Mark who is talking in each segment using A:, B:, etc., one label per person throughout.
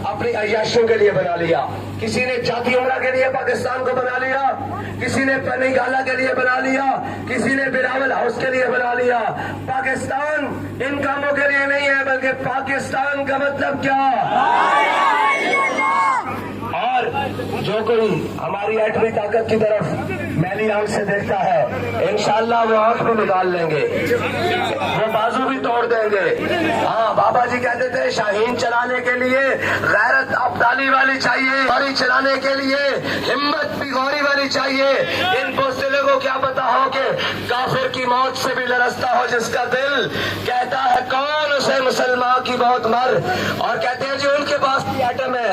A: अपनी अय्याशों के लिए बना लिया, किसी ने जाति उमरा के लिए पाकिस्तान को बना लिया, किसी ने पनी गाला के लिए बना लिया, किसी ने बिलावल हाउस के लिए बना लिया। पाकिस्तान इन कामों के लिए नहीं है, बल्कि पाकिस्तान का मतलब क्या। और जो कोई हमारी एटमी ताकत की तरफ मैली आंख से देखता है, इंशाअल्लाह वो आंख भी निकाल लेंगे, वो बाजू भी तोड़ देंगे। हाँ, बाबा जी कहते थे शाहीन चलाने के लिए गैरत अब्दाली वाली चाहिए, गाड़ी चलाने के लिए हिम्मत भी गौरी वाली चाहिए। इन बुज़दिलों को क्या पता हो कि काफिर की मौत से भी लरसता हो जिसका दिल कहता है कौन उसे मुसलमान की मौत मर। और कहते हैं जो उनके पास एटम है,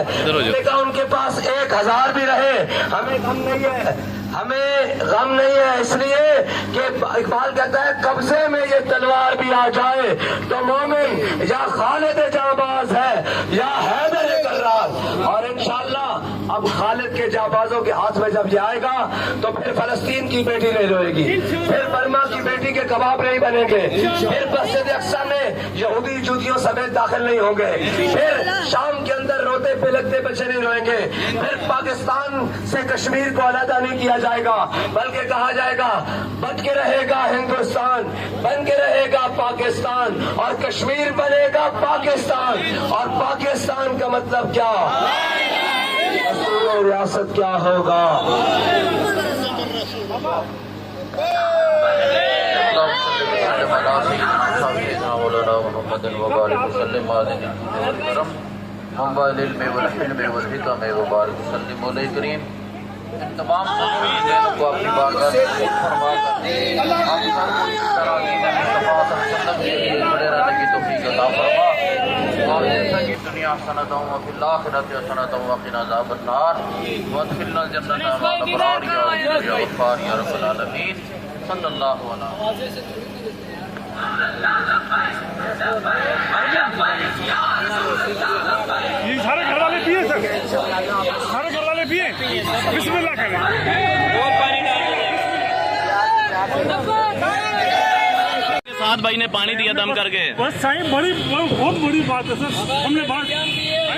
A: उनके पास 1000 भी रहे हमें गम नहीं है, हमें गम नहीं है, इसलिए कि इकबाल कहता है कब्जे में ये तलवार भी आ जाए तो मोमिन या खालिद जाबाज है या हैदर कर्रार। और इंशाअल्लाह अब खालिद के जाबाजों के हाथ में जब ये आएगा तो फिर फलस्तीन की बेटी नहीं रोएगी, फिर बर्मा की बेटी के कबाब नहीं बनेंगे, फिर मस्जिद अक्सा में यहूदी जूतियों समेत दाखिल नहीं होंगे, फिर शाम के अंदर रोते पिलकते बच्चे नहीं रोएंगे, फिर पाकिस्तान से कश्मीर को अलहदा नहीं किया जाएगा, बल्कि कहा जाएगा बन के रहेगा हिंदुस्तान, बन के रहेगा पाकिस्तान, और कश्मीर बनेगा पाकिस्तान। और पाकिस्तान का मतलब क्या, रियासत क्या होगा।
B: तमाम को अपनी बारगाह से फरमा कर हम सबको इस तरह खड़े रहने की तौफीक अता फरमा। और जैसा कि दुनिया सनतों व फिल आखिरत सनतों व क़िना अज़ाबन नार वदखिलनल जन्नत मअल अबरार या गफ़्फ़ार या रब्बल आलमीन सल्लल्लाहु अलैहि
C: ये सारे घर वाले पिए सर, सारे घर वाले पिए, बिस्मिल्लाह करें।
D: साथ भाई ने पानी दिया दम करके,
C: बस साईं बहुत बड़ी बात है सर, हमने बात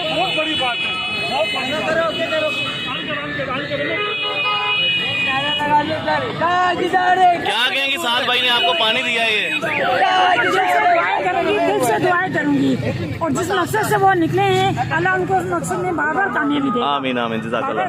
C: बहुत बड़ी बात है, बहुत बड़ी
D: क्या कहेंगे साथ भाई ने आपको पानी दिया ये,
E: दिल से दुआएं करूंगी और जिस मकसद से वो निकले हैं अल्लाह उनको उस मकसद में बार बार कामयाबी दे।
D: आमीन आमीन, जज़ाकल्लाह।